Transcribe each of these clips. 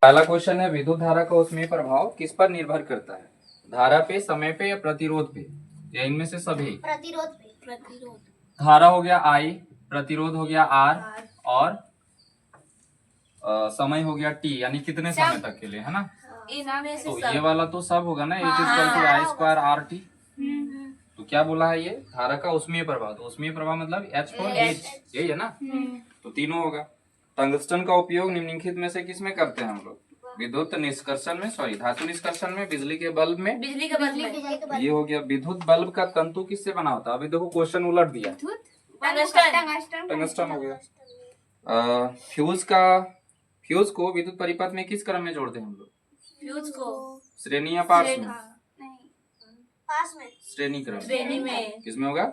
पहला क्वेश्चन है विद्युत धारा का उसमें प्रभाव किस पर निर्भर करता है? धारा पे, समय पे या प्रतिरोध पे, या इनमें से सभी? प्रतिरोध पे। प्रतिरोध। धारा हो गया I, प्रतिरोध हो गया R और समय हो गया T, यानी कितने समय तक के लिए, है ना? इनमें से तो सब। ये वाला तो सब होगा ना, H=I²RT। तो क्या बोला है ये? धारा का उसमें प्रभाव। तो उसमें प्रभाव मतलब H for H, यही है ना? तो तीनों होगा। टंगस्टन का उपयोग निम्नलिखित में से किसमें करते हैं हम लोग? विद्युत निष्कर्षण में, सॉरी धातु निष्कर्षण में, बिजली के बल्ब में। बिजली के बल्ब में। ये हो गया। विद्युत बल्ब का तंतु किससे बना होता है? अभी देखो क्वेश्चन उलट दिया, टंगस्टन हो गया। फ्यूज को विद्युत परिपथ में किस क्रम में जोड़ते हैं हम लोग? फ्यूज को श्रेणी या पार्श्व में? पास में। श्रेणी क्रम। श्रेणी में। किसमें होगा?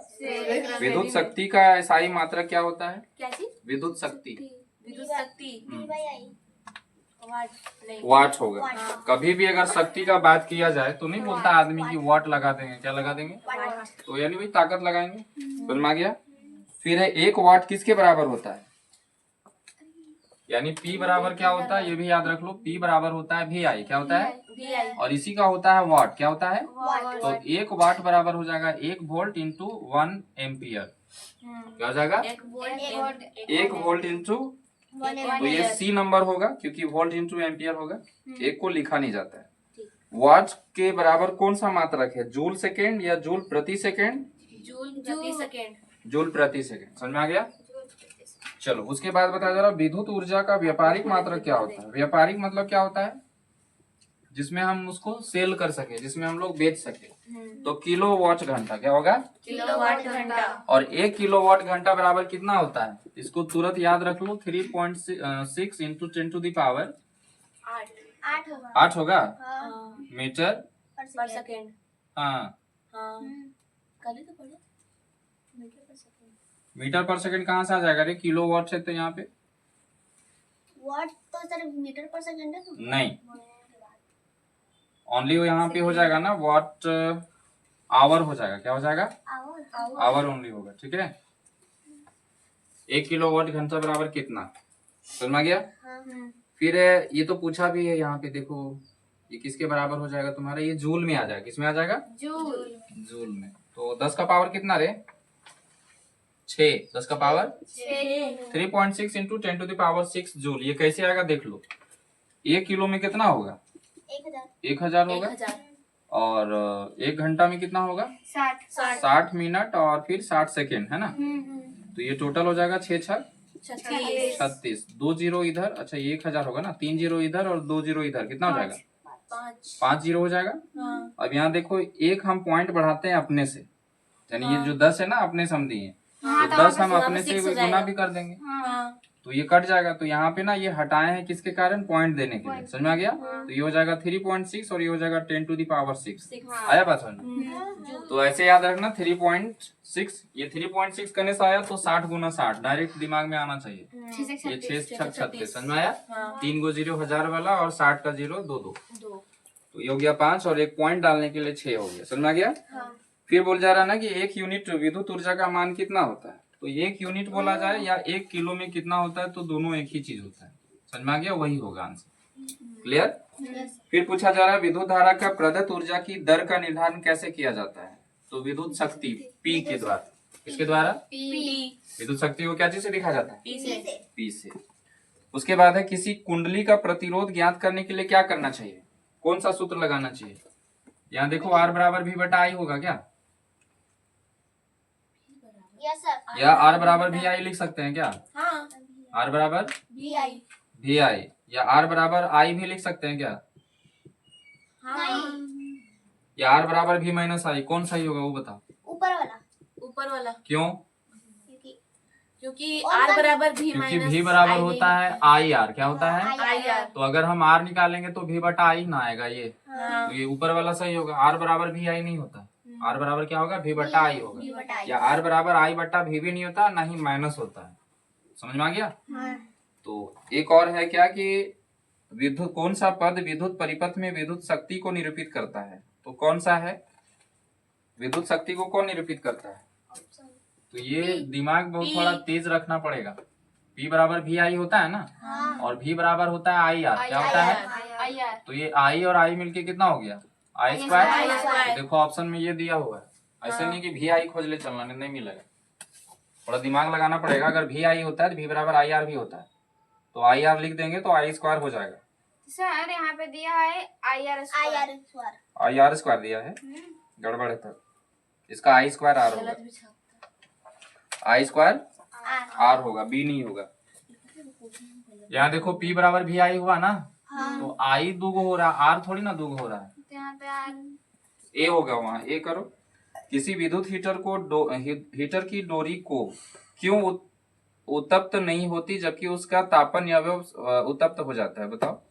विद्युत शक्ति का SI मात्रक क्या होता है? क्या चीज? विद्युत शक्ति। विद्युत शक्ति वाट होगा। कभी भी अगर शक्ति का बात किया जाए तो नहीं बोलता आदमी की वाट लगा देंगे, क्या लगा देंगे? तो यानी भाई ताकत लगाएंगे। समझ में आ गया? फिर है 1 वाट किसके बराबर होता है? यानी P बराबर क्या होता है ये भी याद रख लो। P बराबर होता है VI। क्या होता है? और इसी का होता है वाट। क्या होता है? तो 1 वाट बराबर हो जाएगा 1 वोल्ट इंटू 1 एम्पियर। क्या हो जाएगा? 1 वोल्ट इंटू, तो ये C नंबर होगा क्योंकि वोल्ट इंटू एम्पियर होगा। एक को लिखा नहीं जाता है। वाट के बराबर कौन सा मात्रक है? जूल सेकेंड या जूल प्रति सेकेंड? जूल प्रति सेकेंड। जूल प्रति सेकेंड। समझ में आ गया? चलो उसके बाद बता जरा, विद्युत ऊर्जा का व्यापारिक मात्रक क्या होता है? व्यापारिक मतलब क्या होता है? जिसमें हम उसको सेल कर सके, जिसमें हम लोग बेच सके। तो किलोवाट घंटा। क्या होगा? किलोवाट घंटा। और 1 किलोवाट घंटा बराबर कितना होता है? इसको तुरंत याद रख लो। 3.6 इंटू 10 टू द पावर 8 होगा मीटर पर सेकेंड। हाँ, कल ही तो पढ़े मीटर पर सेकेंड। मीटर पर सेकंड कहाँ से आ जाएगा रे? किलोवाट से तो यहाँ पे वाट तो सर मीटर पर सेकेंड है। नहीं, ओनली यहाँ पे हो जाएगा ना वाट आवर हो जाएगा। क्या हो जाएगा? आवर ओनली होगा। ठीक है। 1 किलोवाट घंटा बराबर कितना? समझ में आ गया? फिर ये तो पूछा भी है यहाँ पे, देखो ये किसके बराबर हो जाएगा तुम्हारा? ये जूल में आ जाएगा। किसमें आ जाएगा? जूल में। तो 10 का पावर कितना रे? 6। 10 का power 3.6 into 10 to the power 6 joule. ये कैसे आएगा देख लो। 1 किलो में कितना होगा? 1000 होगा। और 1 घंटा में कितना होगा? 60 मिनट और फिर 60 सेकेंड, है ना? तो ये टोटल हो जाएगा 6×6 36। 2 जीरो इधर, अच्छा ये 1000 होगा ना। 3 जीरो इधर और 2 जीरो इधर, कितना हो जाएगा? 5 जीरो हो जाएगा। अब यहाँ देखो एक हम पॉइंट बढ़ाते हैं अपने से, यानी ये जो 10 है ना अपने से हम दिए, तो 10 हम अपने से गुना भी कर देंगे तो ये कट जाएगा। तो यहाँ पे ना ये हटाए हैं किसके कारण? पॉइंट देने के लिए। समझ में आ गया? तो ये हो जाएगा 3.6 और ये हो जाएगा 10 टू द पावर 6। आया बात समझ? तो ऐसे याद रखना 3.6, ये 3.6 करने से आया तो 60 गुना 60 डायरेक्ट दिमाग में आना चाहिए। ये 6×6 36। समझ में आया? 3 को 0 1000 वाला और 60 का 0 2। तो ये हो गया 5 और एक पॉइंट डालने के लिए 6 हो गया। समझ में आ गया? फिर बोल जा रहा ना कि 1 यूनिट विद्युत ऊर्जा का मान कितना होता है? तो 1 यूनिट बोला जाए या 1 किलो में कितना होता है, तो दोनों एक ही चीज होता है। समझ में आ गया? वही होगा आंसर। क्लियर? फिर पूछा जा रहा है विद्युत धारा का प्रदत्त ऊर्जा की दर का निर्धारण कैसे किया जाता है? तो विद्युत शक्ति P के द्वारा। किसके द्वारा? विद्युत शक्ति को क्या चीज से दिखा जाता है? P से। उसके बाद है किसी कुंडली का प्रतिरोध ज्ञात करने के लिए क्या करना चाहिए? कौन सा सूत्र लगाना चाहिए? यहाँ देखो R बराबर V बटा I होगा क्या? या R बराबर VI लिख सकते हैं क्या? R बराबर VI या R बराबर I भी लिख सकते हैं क्या? या R बराबर V माइनस I, कौन सही होगा वो बताओ? ऊपर वाला। क्यों? क्योंकि R बराबर V माइनस, क्योंकि V बराबर होता है IR। क्या होता है? IR। तो अगर हम R निकालेंगे तो V बटा I ना आएगा ये। तो ये ऊपर वाला सही होगा। R बराबर VI नहीं होता। R बराबर क्या होगा? V बटा I होगा। या R बराबर I बटा V भी नहीं होता, ना ही माइनस होता है। समझ में आ गया? तो एक और है क्या कि विद्युत कौन सा पद विद्युत परिपथ में विद्युत शक्ति को निरूपित करता है? तो कौन सा है? विद्युत शक्ति को कौन निरूपित करता है? तो ये दिमाग बहुत थोड़ा तेज रखना पड़ेगा। P बराबर भी आई होता है ना, और V बराबर होता है आई आर। क्या होता है? तो ये I और I मिलके कितना हो गया? I square. देखो ऑप्शन में ये दिया हुआ है, ऐसे नहीं कि भी आई खोज ले चलना, नहीं मिलेगा, थोड़ा दिमाग लगाना पड़ेगा। अगर भी आई होता है तो V बराबर आई आर भी होता है, तो आई आर लिख देंगे तो आई स्क्वायर हो जाएगा। सर यहाँ पे दिया है I R square. I R square दिया है, गड़बड़ है तब। इसका आई स्क्वायर आर होगा, आई स्क्वायर आर होगा, बी नहीं होगा। यहाँ देखो P बराबर भी आई हुआ ना, तो आई दुगो हो रहा है, आर थोड़ी ना दुगो हो रहा है। यहाँ पे ए होगा, वहाँ ए करो। किसी विद्युत हीटर की डोरी को क्यों उत्तप्त नहीं होती जबकि उसका तापन अवयव उत्तप्त हो जाता है? बताओ।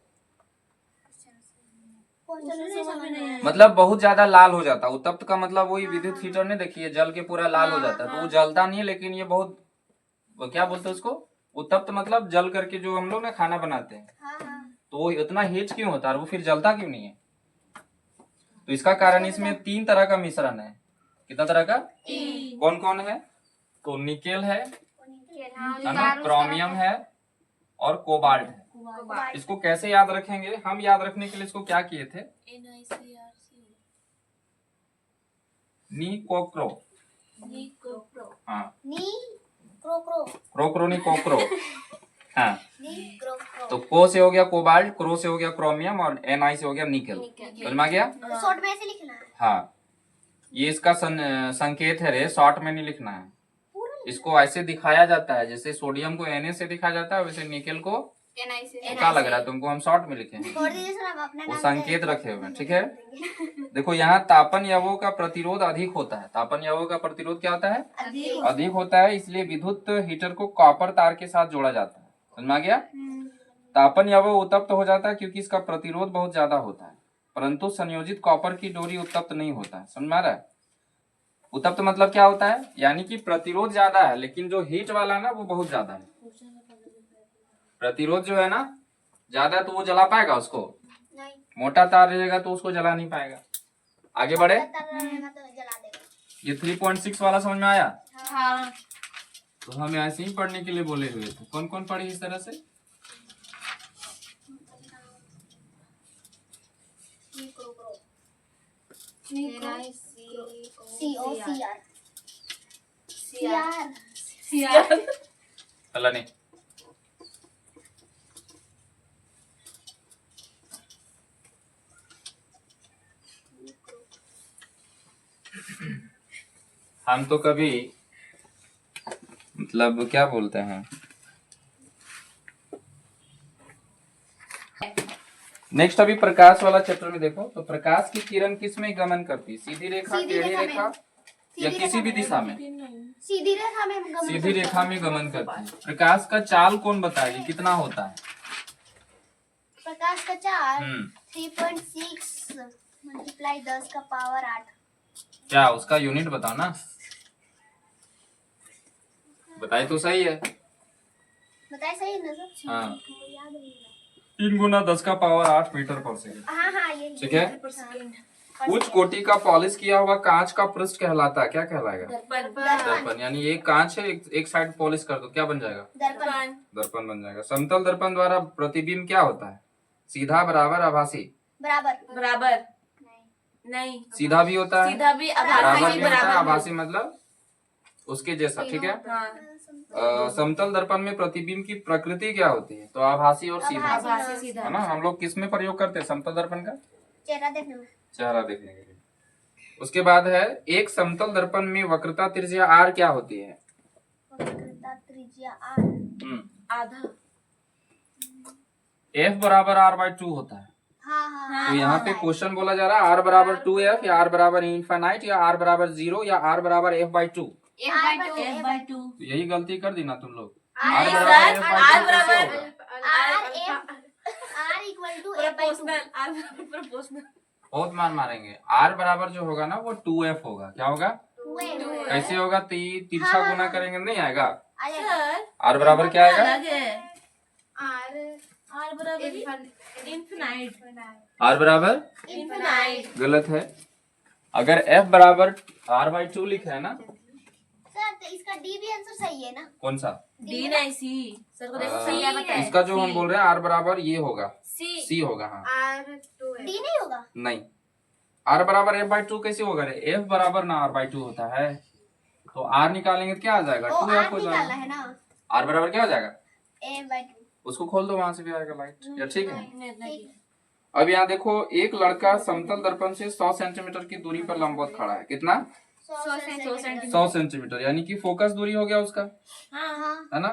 मतलब बहुत ज्यादा लाल हो जाता है। उत्तप्त का मतलब वही विद्युत हीटर ने देखिए जल के पूरा लाल हो जाता है, तो वो जलता नहीं है, लेकिन ये बहुत, वो क्या बोलते हैं उसको, उत्तप्त मतलब जल करके जो हम लोग ना खाना बनाते हैं, तो वो इतना हीट क्यों होता है, वो फिर जलता क्यों नहीं है? तो इसका कारण इसमें 3 तरह का मिश्रण है। कितना तरह का? कौन कौन है? तो निकेल है ना, क्रोमियम है और कोबाल्ट है। इसको कैसे याद रखेंगे? हम याद रखने के लिए इसको क्या किए थे? निकोक्रो। हाँ, क्रोक्रो नहीं, कोक्रो। हाँ, तो को से हो गया कोबाल्ट, क्रो से हो गया क्रोमियम और NI से हो गया निकेल। समझ में आ गया? शॉर्ट में ऐसे लिखना है। हाँ, ये इसका संकेत है रे, शॉर्ट में नहीं लिखना है। इसको ऐसे दिखाया जाता है, जैसे सोडियम को Na से दिखाया जाता है, वैसे निकेल को क्या लग रहा है तुमको? हम शॉर्ट में लिखे हैं, वो संकेत रखे हुए हैं। ठीक है, देखो यहाँ तापन यवों का प्रतिरोध अधिक होता है। तापन यवों का प्रतिरोध क्या होता है? अधिक होता है, इसलिए विद्युत हीटर को कॉपर तार के साथ जोड़ा जाता है। समझ में आ गया? तापन यवों उत्तप्त हो जाता है क्योंकि इसका प्रतिरोध बहुत ज्यादा होता है, परंतु संयोजित कॉपर की डोरी उत्तप्त नहीं होता है। समझ में आ रहा है? उत्तप्त मतलब क्या होता है? यानी कि प्रतिरोध ज्यादा है, लेकिन जो हीट वाला है ना वो बहुत ज्यादा है। प्रतिरोध जो है ना ज्यादा है, तो वो जला पाएगा उसको? नहीं। मोटा तार रहेगा तो उसको जला नहीं पाएगा। आगे बढ़े। ये 3.6 वाला समझ में आया? हाँ। तो हम ऐसे ही पढ़ने के लिए बोले हुए थे। कौन कौन पढ़े इस तरह से? चला नहीं। हम तो कभी मतलब क्या बोलते हैं, नेक्स्ट अभी प्रकाश वाला चैप्टर में देखो। तो प्रकाश की किरण किस में गमन करती है? सीधी रेखा, टेढ़ी रेखा या किसी भी दिशा में? सीधी रेखा में सीधी रेखा में गमन करती है। प्रकाश का चाल कौन बताएगी कितना होता है? प्रकाश का चाल 3.6 मल्टीप्लाई 10 का पावर 8। क्या उसका यूनिट बताओ ना, बताए तो सही है। बताए सही है ना सर? हाँ, याद नहीं 3 गुना 10 का पावर 8 मीटर पर सेकेंड। हाँ ये ठीक है। उच्च कोटि का पॉलिश किया हुआ कांच का पृष्ठ कहलाता है, क्या कहलाएगा? दर्पण। यानी एक कांच है, एक साइड पॉलिश कर दो, क्या बन जाएगा? दर्पण। दर्पण बन जाएगा। समतल दर्पण द्वारा प्रतिबिंब क्या होता है? सीधा, बराबर, आभासी? बराबर नहीं, सीधा भी होता है, सीधा भी, बराबर भी होता है, बराबर। आभासी मतलब उसके जैसा। ठीक है। समतल दर्पण में प्रतिबिंब की प्रकृति क्या होती है? तो आभासी और सीधा, है ना। हम लोग किस में प्रयोग करते हैं समतल दर्पण का? चेहरा देखने में। चेहरा देखने के लिए। उसके बाद है एक समतल दर्पण में वक्रता त्रिज्या R क्या होती है? वक्रता त्रिज्या R आधा। F बराबर R/2 होता है। हाँ। तो यहाँ पे क्वेश्चन बोला जा रहा है R बराबर 2F या R बराबर इनफाइनाइट या R बराबर 0 या R बराबर F/2। F/2। तो यही गलती कर दी ना तुम लोग। R R बराबर R F/2 कैसे होगा? R equal to proportional. बहुत मारेंगे। R बराबर जो होगा ना वो 2F होगा। क्या होगा? कैसे होगा? तिरछा गुना करेंगे नहीं आएगा। R बराबर क्या आएगा? R बराबर इनफिनाइट। R बराबर इनफिनाइट गलत है। अगर F बराबर R/2 लिखा है ना, इसका डी भी आंसर सही है ना? कौन सा? डी नहीं सी। सर को देखो सही है बताए। इसका जो हम बोल रहे हैं आर बराबर ये होगा, सी। सी होगा। हाँ डी नहीं होगा? नहीं, आर बराबर एफ बाई टू कैसे होगा रे? एफ बराबर ना आर बाई टू होता है, तो आर निकालेंगे तो क्या आ जाएगा? ओ 2f आर हो निकालना जाएगा। है ना? आर बराबर क्या हो जाएगा? a/2। उसको खोल दो, वहां से भी आएगा लाइट। या ठीक है। ठीक। अब यहाँ देखो, एक लड़का समतल दर्पण से 100 सेंटीमीटर की दूरी पर लंबवत खड़ा है। कितना? 100 सेंटीमीटर। 100 सेंटीमीटर, यानी कि फोकस दूरी हो गया उसका, हाँ हाँ। है ना?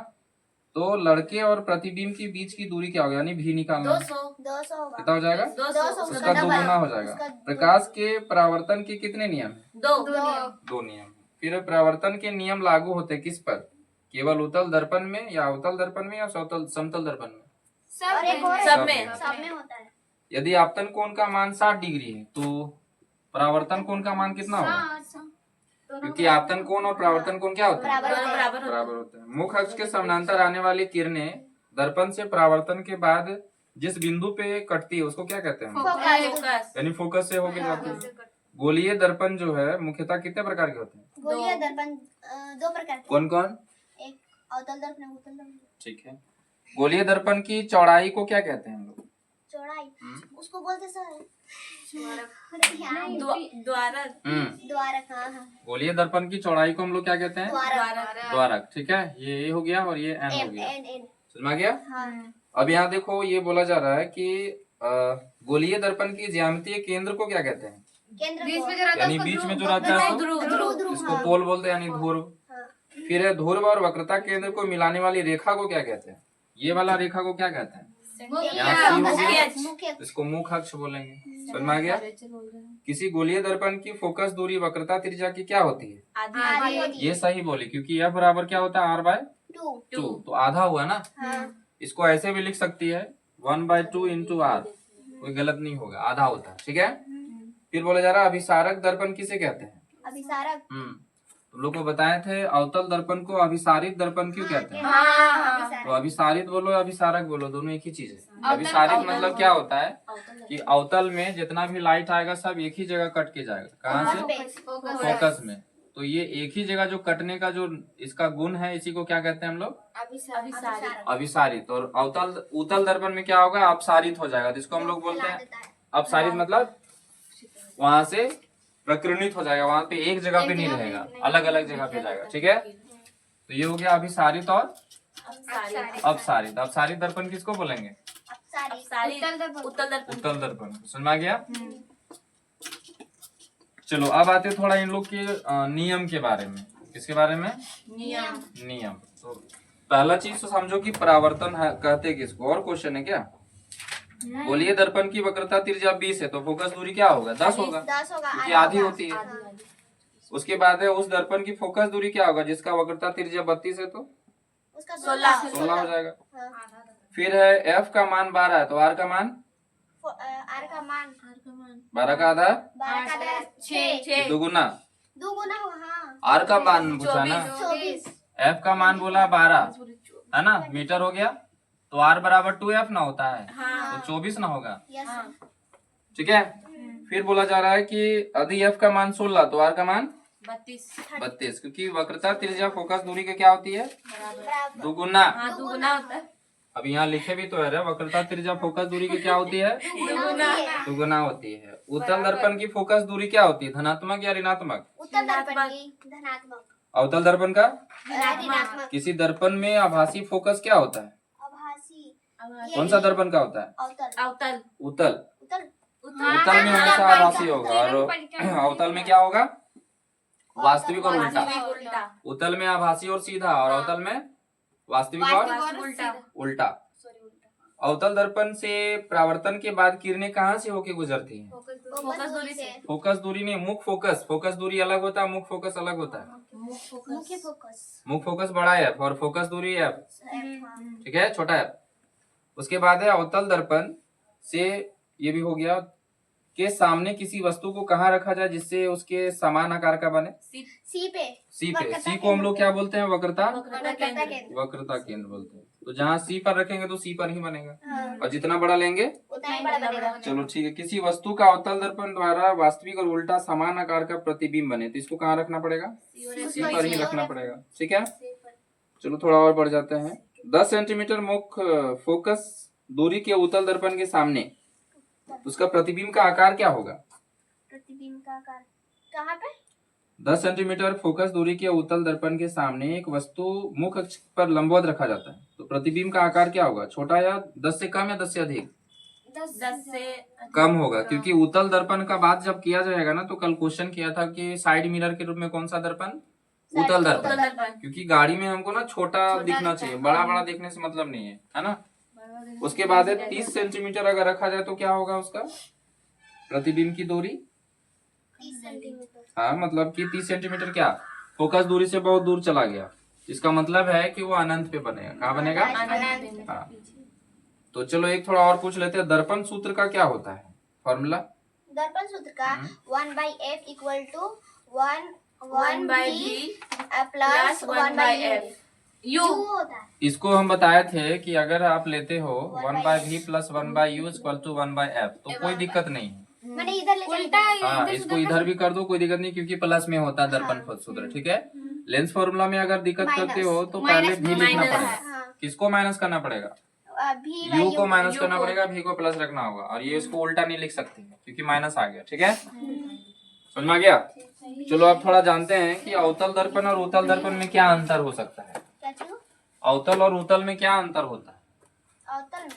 तो लड़के और प्रतिबिंब के बीच की दूरी क्या होगा? यानी भी निकालना है। 200। 200 होगा। कितना हो जाएगा? 200। उसका दोगुना हो जाएगा। प्रकाश के परावर्तन के कितने नियम है? 2। 2 नियम। फिर परावर्तन के नियम लागू होते हैं किस पर? केवल उत्तल दर्पण में, या अवतल दर्पण में, या समतल दर्पण में? और एक और सब में। सब में होता है। यदि आपतन कोण का मान 60 डिग्री है तो परावर्तन कोण का मान कितना होगा? क्योंकि आपतन कोण और परावर्तन कोण क्या होता है? बराबर होता है। बराबर बराबर होता है। मुख्य अक्ष के समानांतर आने वाली किरणें दर्पण से परावर्तन के बाद जिस बिंदु पे कटती है उसको क्या कहते हैं? फोकस। यानी फोकस से होके जाती है। गोलीय दर्पण जो है मुख्यतः कितने प्रकार के होते हैं? गोलीय दर्पण 2 प्रकार के। कौन कौन? एक अवतल दर्पण, उत्तल दर्पण। ठीक है। गोलीय दर्पण की चौड़ाई को क्या कहते हैं हम लोग? चौड़ाई उसको बोलते सर द्वारक। द्वारक। हाँ हाँ। गोलीय दर्पण की चौड़ाई को हम लोग क्या कहते हैं? द्वारक। द्वारक। ठीक है, ये ए हो गया और ये एन हो गया। एन। समझ में आ गया? हाँ। अब यहाँ देखो, ये बोला जा रहा है कि गोलीय दर्पण की ज्यामितीय केंद्र को क्या कहते हैं? केंद्र को। यानी बीच में जो रहता है उसको इसको पोल बोलते हैं, यानी ध्रुव। हाँ। फिर ध्रुव और वक्रता केंद्र को मिलाने वाली रेखा को क्या कहते हैं? ये वाला रेखा को क्या कहते हैं? यहाँ सी हो गया, मुख्य। इसको मुख्य अक्ष बोलेंगे। समझ में आ गया? किसी गोलीय दर्पण की फोकस दूरी वक्रता त्रिज्या की क्या होती है? आधी होती ये सही बोली, क्योंकि यह बराबर क्या होता है? r/2, 2। तो आधा हुआ ना। हाँ। इसको ऐसे भी लिख सकती है 1/2 इंटू r, कोई गलत नहीं होगा, आधा होता है। ठीक है। फिर बोला जा रहा है अभिसारक दर्पण किसे कहते हैं? अभिसारक। तुम लोग को बताए थे अवतल दर्पण को अभिसारित दर्पण क्यों कहते हैं? तो अभिसारित बोलो या अभिसारक बोलो, दोनों एक ही चीज है। अभिसारित मतलब क्या होता है कि अवतल में जितना भी लाइट आएगा सब एक ही जगह कट के जाएगा। कहाँ से? फोकस में। तो ये एक ही जगह जो कटने का जो इसका गुण है, इसी को क्या कहते हैं हम लोग? अभिसारित। और अवतल उत्तल दर्पण में क्या होगा? अपसारित हो जाएगा, जिसको हम लोग बोलते हैं अपसारित। मतलब वहां से प्रकीर्णित हो जाएगा, वहां पे एक जगह पे नहीं रहेगा, अलग अलग जगह पे जाएगा। ठीक है। तो ये हो गया अभिसारित और अपसारित। अपसारित दर्पण किसको बोलेंगे? उत्तल दर्पण। समझ में आ गया? चलो अब आते थोड़ा इन लोग के नियम के बारे में। किसके बारे में? नियम। तो पहला चीज तो समझो कि परावर्तन कहते किसको। और क्वेश्चन है क्या? गोलीय दर्पण की वक्रता त्रिज्या 20 है तो फोकस दूरी क्या होगा? 10 होगा, 10 होगा। क्योंकि आधी होती है। उसके बाद है उस दर्पण की फोकस दूरी क्या होगा जिसका वक्रता त्रिज्या 32 है? तो उसका 16 हो जाएगा। हाँ। फिर है एफ का मान 12 है तो आर का मान? आर का मान 12 का आधा 12 का 6 दुगुना। दुगुना होगा। हाँ। आर का मान पूछा ना, 24। एफ का मान बोला 12 है ना, मीटर हो गया। तो आर बराबर 2f ना होता है, तो 24 ना होगा। यस। ठीक है। फिर बोला जा रहा है कि यदि एफ का मान 16 तो आर का मान 32, क्योंकि वक्रता त्रिज्या फोकस दूरी की क्या होती है? दुगुना। होता है। अब यहाँ लिखे भी तो है रे, वक्रता त्रिज्या फोकस दूरी की क्या होती है? दुगुना होती है। उत्तल दर्पण की फोकस दूरी क्या होती है? धनात्मक या ऋणात्मक? उत्तल दर्पण की धनात्मक। अवतल दर्पण का? ऋणात्मक। किसी दर्पण में आभासी फोकस क्या होता है? आभासी। कौन सा दर्पण का होता है? अवतल। उत्तल। उत्तल। उत्तल में हमेशा आभासी होगा, और अवतल में क्या होगा? वास्तविक और उल्टा। उत्तल में आभासी और सीधा, और अवतल में वास्तविक और उल्टा। अवतल दर्पण से परावर्तन के बाद किरणें कहाँ से होके गुजरती हैं? फोकस दूरी से। फोकस दूरी नहीं, मुख्य फोकस। फोकस दूरी अलग होता है, मुख्य फोकस अलग होता है। मुख्य फोकस। मुख्य फोकस बड़ा है और फोकस दूरी है, ठीक है, छोटा है। उसके बाद है अवतल दर्पण से, ये भी हो गया, के सामने किसी वस्तु को कहाँ रखा जाए जिससे उसके समान आकार का बने? सी पे। सी को हम लोग क्या बोलते हैं? वक्रता केंद्र। वक्रता केंद्र बोलते हैं। तो जहाँ सी पर रखेंगे तो सी पर ही बनेगा, हाँ। और जितना बड़ा लेंगे उतना उतना ही बड़ा बनेगा। चलो ठीक है, किसी वस्तु का अवतल दर्पण द्वारा वास्तविक और उल्टा समान आकार का प्रतिबिंब बने तो इसको कहाँ रखना पड़ेगा? सी पर ही रखना पड़ेगा। ठीक है, चलो थोड़ा और बढ़ जाते हैं। 10 सेंटीमीटर मुख्य फोकस दूरी के उत्तल दर्पण के सामने उसका प्रतिबिंब का आकार क्या होगा? प्रतिबिंब का आकार कहाँ पे? 10 सेंटीमीटर फोकस दूरी के उत्तल दर्पण के सामने एक वस्तु मुख्य अक्ष पर लंबवत रखा जाता है तो प्रतिबिंब का आकार क्या होगा? छोटा या 10 से कम या 10 से अधिक? 10 से कम होगा, क्योंकि उत्तल दर्पण का बात जब किया जाएगा ना तो कल क्वेश्चन किया था कि साइड मिरर के रूप में कौन सा दर्पण? उत्तल दर्पण। दर्पण। क्योंकि गाड़ी में हमको ना छोटा दिखना चाहिए, बड़ा बड़ा देखने से मतलब नहीं है ना। उसके बाद 30 सेंटीमीटर अगर रखा जाए तो क्या होगा उसका प्रतिबिंब की दूरी? 30 सेंटीमीटर। हाँ, मतलब कि 30 सेंटीमीटर क्या फोकस दूरी से बहुत दूर चला गया, इसका मतलब है कि वो अनंत पे बनेगा। कहाँ बनेगा? अनंत। हाँ। तो चलो एक थोड़ा और पूछ लेते हैं, दर्पण सूत्र का क्या होता है फॉर्मूला? दर्पण सूत्र का 1/f equal to 1/v plus 1/f you होता है। इसको हम बताए थे कि अगर आप लेते हो 1/v plus 1/u equal to 1/f तो कोई दिक्कत नहीं है। मैंने इधर ले उल्टा हाँ, इसको इधर भी कर दो कोई दिक्कत नहीं, क्योंकि प्लस में होता है दर्पण सूत्र। ठीक है, लेंस फॉर्मूला में अगर दिक्कत करते हो तो पहले भी लिखना पड़ेगा। किसको माइनस करना पड़ेगा? यू को माइनस करना पड़ेगा, भी को प्लस रखना होगा। और ये इसको उल्टा नहीं लिख सकते क्योंकि माइनस आ गया। ठीक है, समझ में आ गया? चलो अब थोड़ा जानते हैं कि अवतल दर्पण और उत्तल दर्पण में क्या अंतर हो सकता है। अवतल और उत्तल में क्या अंतर होता है? अवतल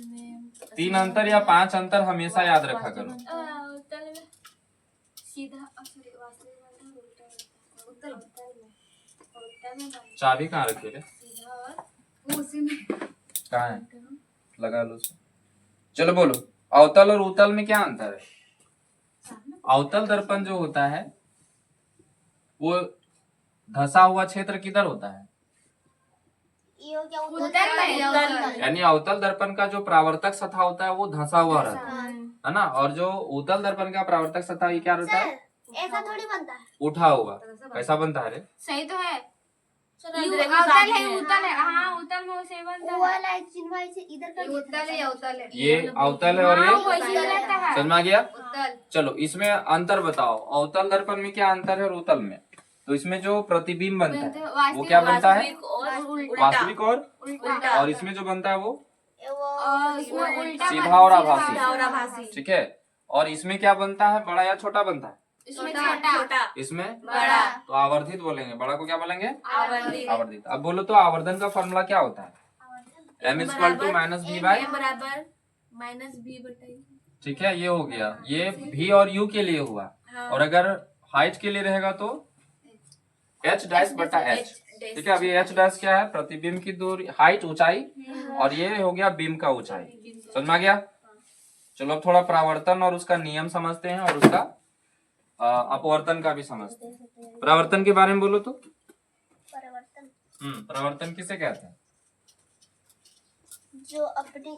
में 3 अंतर या 5 अंतर हमेशा याद रखा करो। अवतल में सीधा चाबी कहाँ रखी रे? कहाँ है? लगा लो उसको। चलो बोलो, अवतल और उत्तल में क्या अंतर है? अवतल दर्पण जो होता है वो धसा हुआ क्षेत्र किधर होता है? यानी अवतल दर्पण का जो परावर्तक सतह होता है वो धसा हुआ रहता है ना। और जो उत्तल दर्पण का परावर्तक सतह ये क्या रहता है? ऐसा थोड़ी बनता है। उठा हुआ। कैसा बनता है रे? सही तो है। अवतल है, उत्तल है। हाँ, उत्तल में उसे बनता है। वाला एक चिन्ह से इधर कर उत्तल है, उत्तल है। ये अवतल है और ये रहता है। समझ में आ गया? उत्तल। चलो इसमें अंतर बताओ, अवतल दर्पण में क्या अंतर है और उत्तल में? तो इसमें जो प्रतिबिंब बनता है वो क्या बनता है? वास्तविक और इसमें जो बनता है वो उल्टा सीधा और आभासी। आभासी। ठीक है, और इसमें क्या बनता है? बड़ा या छोटा बनता है? इसमें छोटा, इसमें बड़ा। तो आवर्धित बोलेंगे, बड़ा को क्या बोलेंगे? आवर्धित। आवर्धित। अब बोलो तो आवर्धन का फॉर्मूला क्या होता है? m equal to minus v by, बराबर माइनस बी बटा। ठीक है, ये हो गया। ये v और u के लिए हुआ। और अगर हाइट के लिए रहेगा तो h डैश बटा h। ठीक है, अभी h डैश क्या है? प्रतिबिंब की दूरी, हाइट ऊंचाई, और ये हो गया बीम का ऊंचाई। समझ में आ गया? चलो अब थोड़ा परावर्तन और उसका नियम समझते हैं और उसका अपवर्तन का भी समझते हैं। परावर्तन के बारे में बोलो तो। परावर्तन किसे कहते हैं? जो अपनी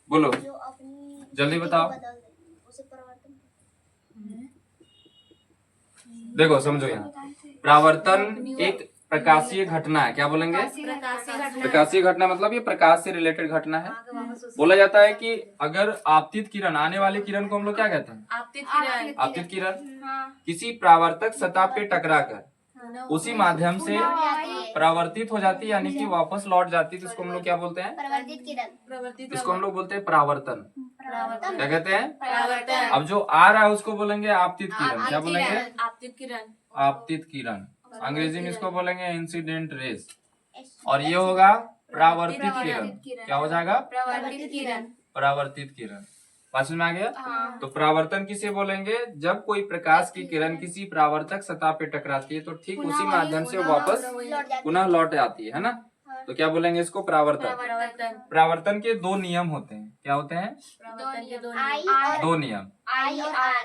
बोलो जल्दी स्थिति बताओ। को बदल दे, उसे परिवर्तन। देखो समझो, यहाँ परावर्तन एक प्रकाशीय घटना है। क्या बोलेंगे? प्रकाशीय घटना मतलब ये प्रकाश से रिलेटेड घटना है। बोला जाता है कि अगर आपतित किरण, आने वाली किरण को हम लोग क्या कहते हैं? आपतित किरण किसी परावर्तक सतह पे टकराकर उसी माध्यम से परावर्तित हो जाती है, यानी कि वापस लौट जाती है, तो इसको हम लोग क्या बोलते हैं? परिवर्तित किरण। इसको हम लोग बोलते हैं परावर्तन। क्या कहते हैं? परावर्तन। अब जो आ रहा है उसको बोलेंगे आपतित किरण। क्या बोलेंगे? आपतित किरण। आपतित किरण। अंग्रेजी में इसको बोलेंगे इंसिडेंट रेज। और ये होगा परावर्तित किरण। क्या हो जाएगा? परावर्तित किरण। परावर्तित किरण। समझ में आ गया? तो परावर्तन किसे बोलेंगे? जब कोई प्रकाश की किरण किसी परावर्तक सतह पे टकराती है तो ठीक उसी माध्यम से वापस पुनः लौट आती है ना। तो क्या बोलेंगे इसको? परावर्तन। परावर्तन के 2 नियम होते हैं। क्या होते हैं? दो नियम। आई और आर।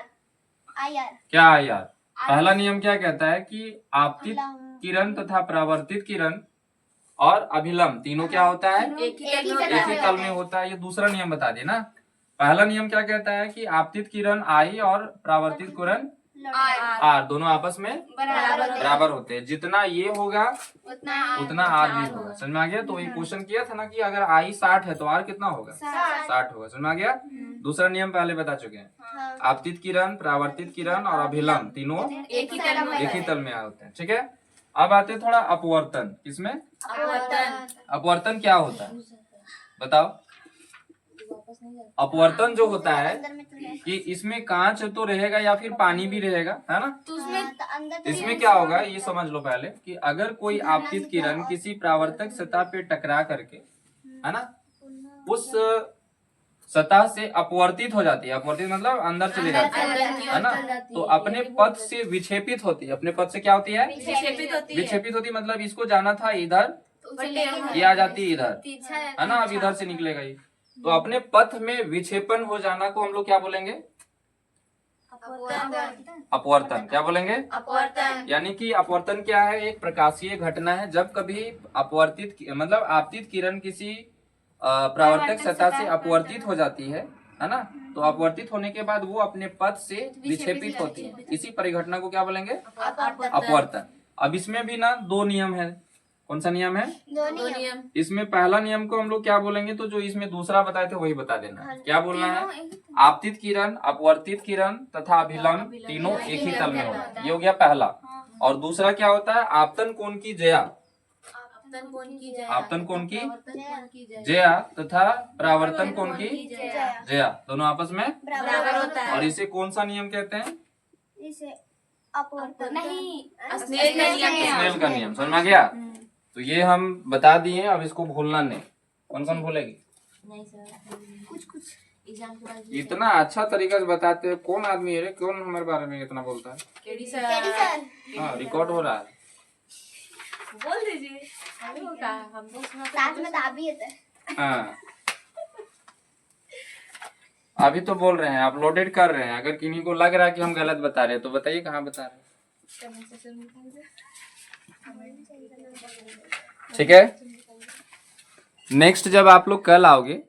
क्या है यार? पहला नियम क्या कहता है कि आपतित किरण तथा परावर्तित किरण और अभिलंब तीनों क्या होता है? एक ही तल में होता है। ये दूसरा नियम बता दिए ना। पहला नियम क्या कहता है कि आपतित किरण आई और परावर्तित किरण आर, दोनों आपस में बराबर होते हैं। जितना ये होगा उतना आर भी होगा। समझ में आ गया? तो ये क्वेश्चन किया था ना कि अगर आई 60 है तो आर कितना होगा? 60 होगा। समझ में आ गया? दूसरा नियम पहले बता चुके हैं। आपतित किरण, परावर्तित किरण और अभिलंब तीनों एक ही तल में होते हैं। ठीक है, अब आते हैं थोड़ा अपवर्तन। किसमें? अपवर्तन क्या होता है बताओ? अपवर्तन जो होता है कि इसमें कांच तो रहेगा या फिर पानी भी रहेगा, है ना? इसमें क्या होगा ये समझ लो पहले कि अगर कोई आपतित किरण किसी परावर्तक सतह पे टकरा करके, है ना, उस सतह से अपवर्तित हो जाती है। अपवर्तित मतलब अंदर चली जाती है ना, तो अपने पथ से विक्षेपित होती है। अपने पथ से क्या होती है? विक्षेपित होती है। मतलब इसको जाना था इधर, ये आ जाती है इधर, है ना, अब इधर से निकलेगा ये। तो अपने पथ में विक्षेपण हो जाना को हम लोग क्या बोलेंगे? अपवर्तन। क्या बोलेंगे? अपवर्तन। यानी कि अपवर्तन क्या है? एक प्रकाशीय घटना है। जब कभी अपवर्तित मतलब आपतित किरण किसी परावर्तक सतह से अपवर्तित हो जाती है ना, तो अपवर्तित होने के बाद वो अपने पथ से विक्षेपित होती है। इसी परिघटना को क्या बोलेंगे? अपवर्तन। अब इसमें भी ना दो नियम है। कौन सा नियम है? दो नियम। इसमें पहला नियम को हम लोग क्या बोलेंगे? तो जो इसमें दूसरा बताए थे वही बता देना है। क्या बोलना है? आपतित किरण, अपवर्तित किरण तथा अभिलंब तीनों एक ही तल में होगा। ये हो गया पहला। और दूसरा क्या होता है? आपतन कोण की जया, आपतन कोण की जया तथा परावर्तन कोण की जया, दोनों आपस में बराबर होता है। और इसे कौन सा नियम कहते हैं? इसे अपवर्तन नहीं, स्नेल का नियम। समझ में आ गया? तो ये हम बता दिए, अब इसको भूलना नहीं। कौन कौन भूलेगी? नहीं सर, कुछ एग्जाम के बाद इतना अच्छा तरीका से बताते हैं। कौन आदमी है रे? कौन हमारे बारे में इतना बोलता है? केडी सर हाँ, रिकॉर्ड हो रहा है। बोल दीजिए। हम लोग का हम लोग सुना साथ में दाबी है। हाँ, अभी तो बोल रहे हैं, अपलोडेड कर रहे हैं। अगर किन्हीं को लग रहा है कि हम गलत बता रहे हैं तो बताइए कहाँ बता रहे हैं। ठीक है, नेक्स्ट जब आप लोग कल आओगे